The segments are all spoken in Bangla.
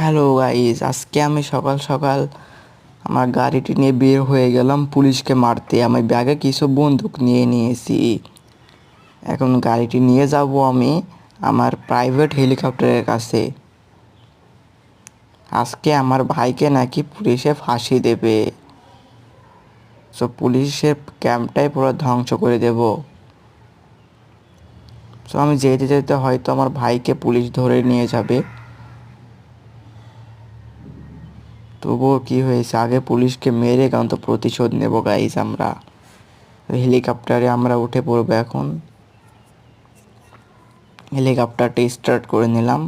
হ্যালো গাইস, আজকে আমি সকাল সকাল আমার গাড়িটি নিয়ে বের হয়ে গেলাম পুলিশকে মারতে। আমি ব্যাগে কিছু বন্দুক নিয়ে নিয়েছি। এখন গাড়িটি নিয়ে যাব আমি আমার প্রাইভেট হেলিকপ্টারের কাছে। আজকে আমার ভাইকে নাকি পুলিশে ফাঁসি দেবে। সো পুলিশের ক্যাম্পটাই পুরো ধ্বংস করে দেব। সো আমি যেতে যেতে হয়তো আমার ভাইকে পুলিশ ধরে নিয়ে যাবে। তবুও কি হয়েছে, আগে পুলিশকে মেরে কারণ তো প্রতিশোধ নেব গাইস। আমরা হেলিকপ্টারে আমরা উঠে পড়বো এখন। হেলিকপ্টারটা স্টার্ট করে নিলাম।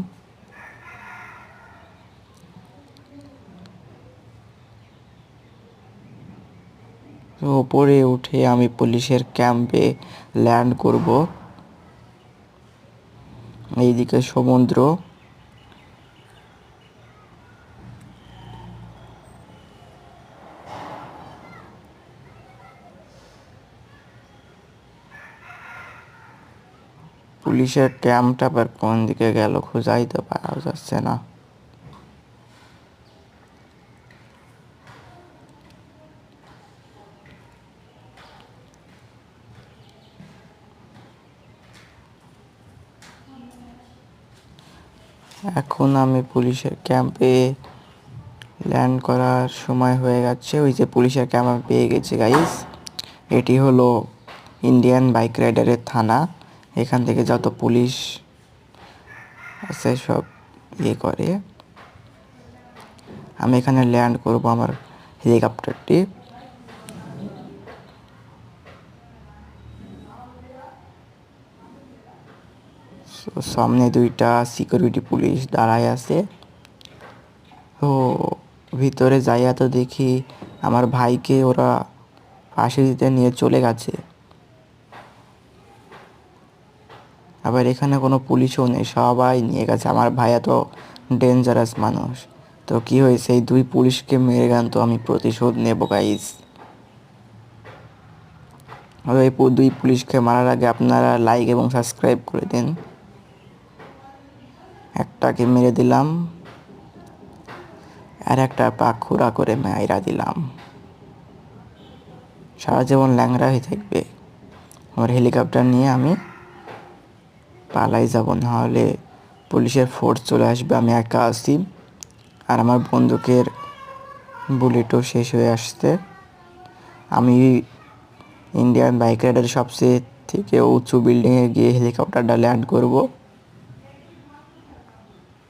তো ওপরে উঠে আমি পুলিশের ক্যাম্পে ল্যান্ড করব। এইদিকে সমুদ্র, পুলিশের ক্যাম্পটা আবার কোন দিকে গেল খোঁজাই তো পাওয়া যাচ্ছে না। এখন আমি পুলিশের ক্যাম্পে ল্যান্ড করার সময় হয়ে গেছে। ওই যে পুলিশের ক্যাম্প আমি পেয়ে গেছি গাইস। এটি হলো ইন্ডিয়ান বাইক রাইডারের থানা। এখান থেকে যত পুলিশ আছে সব করে। আমি এখানে ল্যান্ড করব আমার হেলিকপ্টারটি। সামনে দুইটা সিকিউরিটি পুলিশ দাঁড়ায় আছে। তো ভিতরে যাইয়া তো দেখি আমার ভাইকে ওরা ফাঁসি দিতে নিয়ে চলে গেছে। আবার এখানে কোনো পুলিশও নেই, সবাই নিয়ে গেছে। আমার ভাইয়া তো ডেঞ্জারাস মানুষ। তো কি হয়েছে, এই দুই পুলিশকে মেরে গান তো আমি প্রতিশোধ নেব গাইস। এই দুই পুলিশকে মারার আগে আপনারা লাইক এবং সাবস্ক্রাইব করে দিন। একটাকে মেরে দিলাম, আর একটা পাখুরা করে মাইরা দিলাম। সারা জীবন ল্যাংড়া হয়ে থাকবে। আমার হেলিকপ্টার নিয়ে আমি পালাই যাব, নাহলে পুলিশের ফোর্স চলে আসবে। আমি একা আছি আর আমার বন্দুকের বুলেটও শেষ হয়ে আসছে। আমি ইন্ডিয়ান বাইক রাইডার সবচেয়ে থেকে উঁচু বিল্ডিংয়ে গিয়ে হেলিকপ্টারটা ল্যান্ড করব।